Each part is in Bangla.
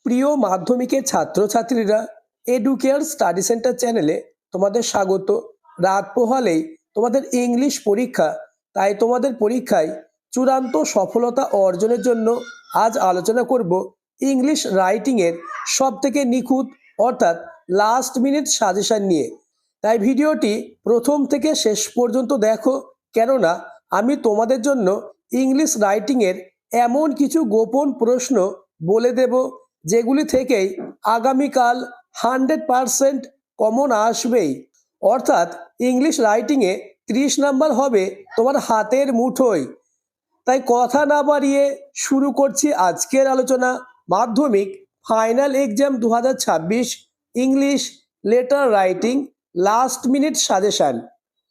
প্রিয় মাধ্যমিকের ছাত্রছাত্রীরা, এডুকেয়ার স্টাডি সেন্টার চ্যানেলে তোমাদের স্বাগত। রাত পোহালেই তোমাদের ইংলিশ পরীক্ষা, তাই তোমাদের পরীক্ষায় চূড়ান্ত সফলতা অর্জনের জন্য আজ আলোচনা করব ইংলিশ রাইটিংয়ের সবথেকে নিখুঁত অর্থাৎ লাস্ট মিনিট সাজেশন নিয়ে। তাই ভিডিওটি প্রথম থেকে শেষ পর্যন্ত দেখো, কেননা আমি তোমাদের জন্য ইংলিশ রাইটিংয়ের এমন কিছু গোপন প্রশ্ন বলে দেব যেগুলি থেকেই আগামীকাল 100% কমন আসবেই। অর্থাৎ ইংলিশ রাইটিংয়ে 30 নাম্বার হবে তোমার হাতের মুঠোয়। তাই কথা না বাড়িয়ে শুরু করছি আজকের আলোচনা। মাধ্যমিক final exam 2026 English letter writing last minute suggestion.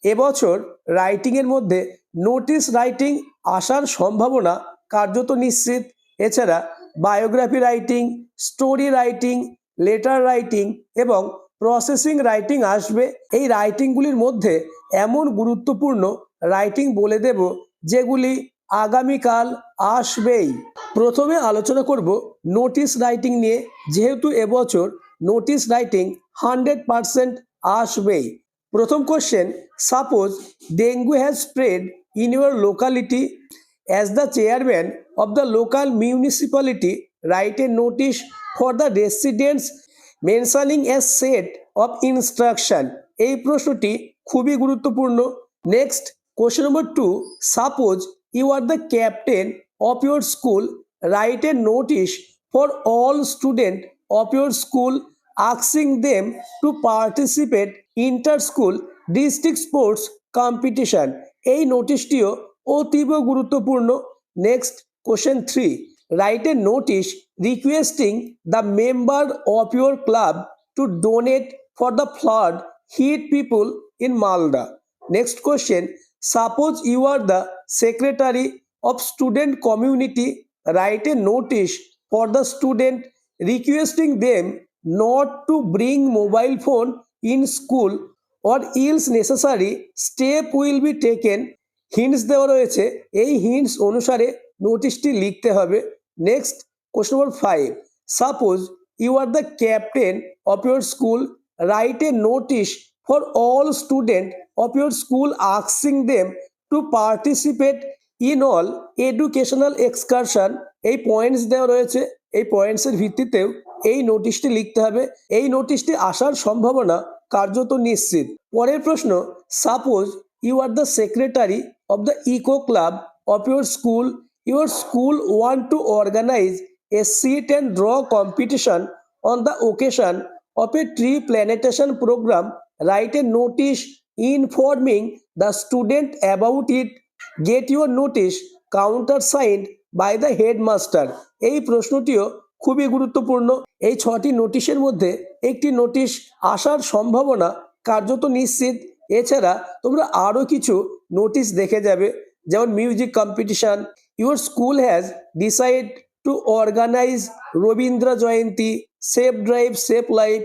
এবছর রাইটিংয়ের মধ্যে নোটিশ রাইটিং আসার সম্ভাবনা কার্যত নিশ্চিত। এছাড়া biography writing, story writing, letter writing এবং প্রসেসিং রাইটিং আসবে। এই রাইটিংগুলির মধ্যে এমন গুরুত্বপূর্ণ রাইটিং বলে দেব যেগুলি আগামীকাল আসবেই। প্রথমে আলোচনা করব নোটিশ রাইটিং নিয়ে, যেহেতু এবছর নোটিশ রাইটিং 100% আসবেই। প্রথম question, suppose dengue has spread in your locality, as the chairman of the local municipality write a notice for the residents mentioning a set of instruction। এই প্রশ্নটি খুবই গুরুত্বপূর্ণ। Next, question number 2, suppose you are the captain of your school, write a notice for all student of your school asking them to participate inter school district sports competition. এই নোটিশটিও অতীব গুরুত্বপূর্ণ। Next, question 3, write a notice requesting the member of your club to donate for the flood hit people in Malda. Next question, suppose you are the secretary of student community, right a notice for the student requesting them not to bring mobile phone in school or else necessary step will be taken। Hints দেওয়া রয়েছে, এই হিন্টস অনুসারে নোটিশটি লিখতে হবে। Next, question number 5, suppose you are the captain of your school, write a notice for all student of your school asking them to participate in all educational excursion. এই পয়েন্টস দেওয়া রয়েছে, এই পয়েন্টসের ভিত্তিতেও এই নোটিশটি লিখতে হবে। এই নোটিশটি আসার সম্ভাবনা কার্যত নিশ্চিত। পরের প্রশ্ন, suppose you are the secretary of the eco club of your school want to organise a sit and draw competition on the occasion of a tree plantation programme, write a notice informing the student about it, get your notice counter signed by the headmaster. এই প্রশ্নটিও খুবই গুরুত্বপূর্ণ। এই 6টি নোটিশের মধ্যে একটি নোটিশ আসার সম্ভাবনা কার্যত নিশ্চিত। এছাড়া তোমরা আরও কিছু নোটিশ দেখে যাবে, যেমন music competition, your school has decide to organize Rabindra Jayanti, safe drive safe life,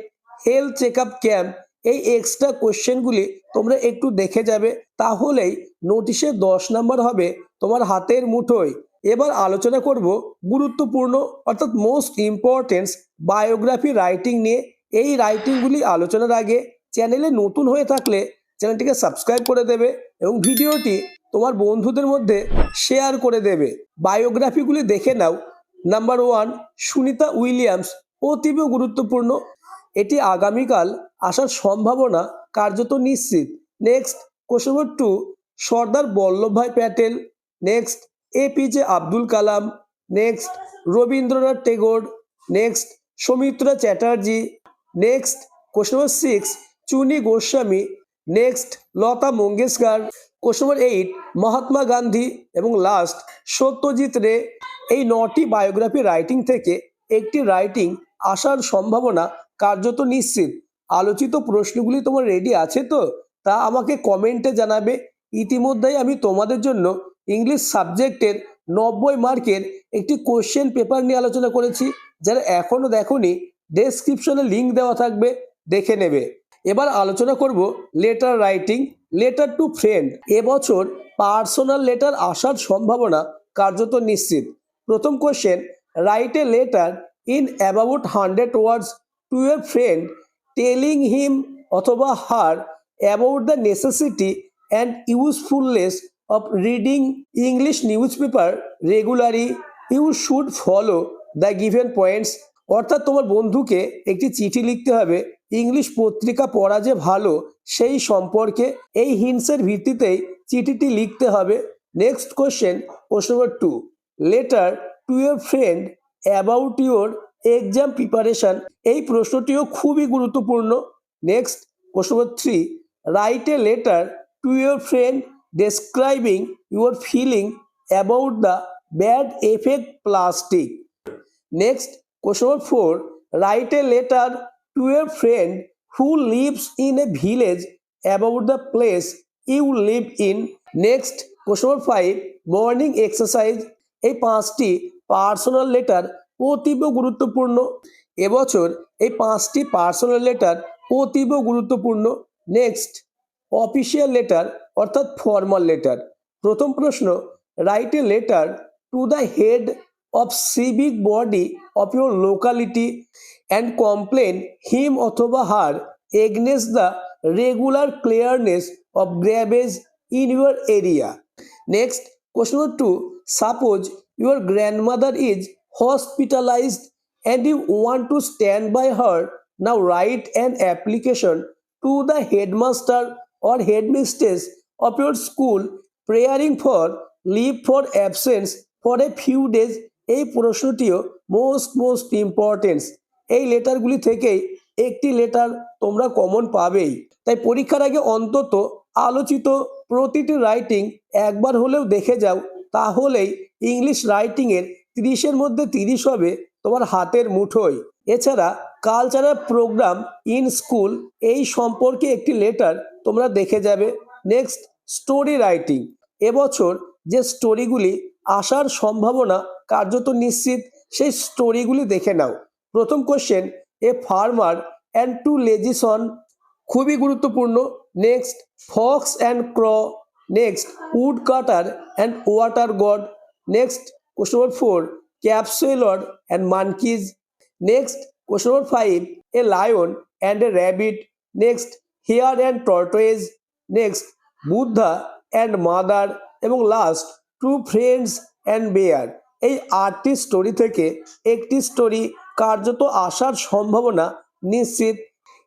health check up camp. এই এক্সট্রা কোশ্চেনগুলি তোমরা একটু দেখে যাবে, তাহলেই নোটিশে 10 নাম্বার হবে তোমার হাতের মুঠোয়। এবার আলোচনা করব গুরুত্বপূর্ণ অর্থাৎ মোস্ট ইম্পর্টেন্স বায়োগ্রাফি রাইটিং নিয়ে। এই রাইটিংগুলি আলোচনার আগে চ্যানেলে নতুন হয়ে থাকলে চ্যানেলটিকে সাবস্ক্রাইব করে দেবে এবং ভিডিওটি তোমার বন্ধুদের মধ্যে শেয়ার করে দেবে। বায়োগ্রাফিগুলি দেখে নাও। নাম্বার 1, সুনিতা উইলিয়ামস, অতীব গুরুত্বপূর্ণ। এটি আগামীকাল আসার সম্ভাবনা কার্যত নিশ্চিত। Next, question number 2, Sardar Vallabhbhai Patel. Next, APJ Abdul Kalam. Next, Rabindranath Tagore. Next, Soumitra Chatterjee. Next, question number 6, Chuni Goswami. Next, Lata Mangeshkar. Question number 8, Mahatma Gandhi. এবং লাস্ট, সত্যজিৎ রে। এই 9টি বায়োগ্রাফি রাইটিং থেকে একটি রাইটিং আসার সম্ভাবনা কার্যত নিশ্চিত। আলোচিত প্রশ্নগুলি তোমার রেডি আছে তো? তা আমাকে কমেন্টে জানাবে। ইতিমধ্যেই আমি তোমাদের জন্য ইংলিশ সাবজেক্টের 90 মার্কের একটি কোশ্চেন পেপার নিয়ে আলোচনা করেছি। যারা এখনও দেখোনি, ডেসক্রিপশনে লিঙ্ক দেওয়া থাকবে, দেখে নেবে। এবার আলোচনা করব letter writing, letter to friend. এবছর পার্সোনাল লেটার আসার সম্ভাবনা কার্যত নিশ্চিত। প্রথম question, right a letter in about 100 words to your friend, telling him অথবা her about the necessity and usefulness of reading English newspaper regularly. You should follow the given points. অর্থাৎ তোমার বন্ধুকে একটি চিঠি লিখতে হবে ইংলিশ পত্রিকা পড়া যে ভালো সেই সম্পর্কে। এই হিন্টসের ভিত্তিতেই চিঠিটি লিখতে হবে। Next question number 2, letter to your friend about your exam preparation. এই প্রশ্নটিও খুবই গুরুত্বপূর্ণ। Next question number 3, write a letter to your friend describing your feeling about the bad effect plastic. Next question number 4, write a letter to your friend who lives in a village about the place you live in. Next question number 5, morning exercise. এই 5টি পার্সোনাল লেটার অতীব গুরুত্বপূর্ণ। এবছর এই 5টি পার্সোনাল লেটার অতীব গুরুত্বপূর্ণ। নেক্সট অফিসিয়াল লেটার অর্থাৎ ফর্মাল লেটার। প্রথম প্রশ্ন, write a letter to the head of civic body of your locality and complain him অথবা her against the regular clearness of garbage in your area. Next, question number 2, suppose your grandmother is hospitalized and you want to stand by her. Now write an application to the headmaster or headmistress of your school praying for leave for absence for a few days. এই প্রশ্নটিও মোস্ট ইম্পর্টেন্ট। এই লেটারগুলি থেকেই একটি লেটার তোমরা কমন পাবেই। তাই পরীক্ষার আগে অন্তত আলোচিত প্রতিটি রাইটিং একবার হলেও দেখে যাও, তাহলেই ইংলিশ রাইটিংয়ের 30-এর মধ্যে 30 হবে তোমার হাতের মুঠোয়। এছাড়া কালচারাল প্রোগ্রাম ইন স্কুল এই সম্পর্কে একটি লেটার তোমরা দেখে যাবে। Next, story writing. এবছর যে স্টোরিগুলি আসার সম্ভাবনা কার্যত নিশ্চিত, সেই স্টোরিগুলি দেখে নাও। প্রথম question, a farmer and two lazy son, খুবই গুরুত্বপূর্ণ। Next, fox and crow. Next, wood cutter and water god. Next question number 4, cap seller and monkeys. Next question number 5, a lion and a rabbit. Next, hare and tortoise. Next, Buddha and mother. এবং last, two friends and bear. এই 8টি স্টোরি থেকে একটি স্টোরি কার্যত আসার সম্ভাবনা নিশ্চিত।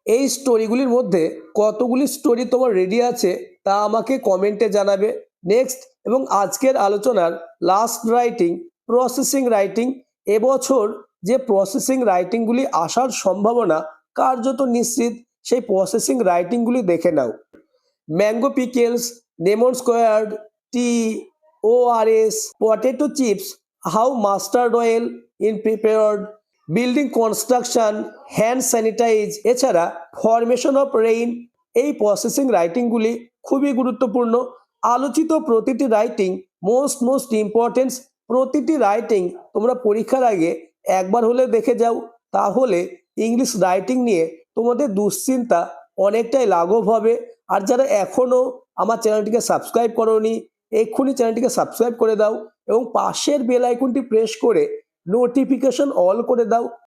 এই স্টোরিগুলির মধ্যে কতগুলি স্টোরি তোমার রেডি আছে তা আমাকে কমেন্টে জানাবে। নেক্সট, এবং আজকের আলোচনার লাস্ট রাইটিং, প্রসেসিং রাইটিং। এবছর যে প্রসেসিং রাইটিংগুলি আসার সম্ভাবনা কার্যত নিশ্চিত, সেই প্রসেসিং রাইটিংগুলি দেখে নাও। Mango pickles, lemon squash, tea, ORS, potato chips, how mustard oil in prepared, building construction, hand sanitise. এছাড়া ফরমেশন অফ রেইন। এই প্রসেসিং রাইটিংগুলি খুবই গুরুত্বপূর্ণ। আলোচিত প্রতিটি রাইটিং মোস্ট ইম্পর্টেন্স। প্রতিটি রাইটিং তোমরা পরীক্ষার আগে একবার হলে দেখে যাও, তাহলে ইংলিশ রাইটিং নিয়ে তোমাদের দুশ্চিন্তা অনেকটাই লাঘব হবে। আর যারা এখনও আমার চ্যানেলটিকে সাবস্ক্রাইব করোনি, এক্ষুনি চ্যানেলটিকে সাবস্ক্রাইব করে দাও এবং পাশের বেল আইকনটি প্রেস করে নোটিফিকেশন অল করে দাও।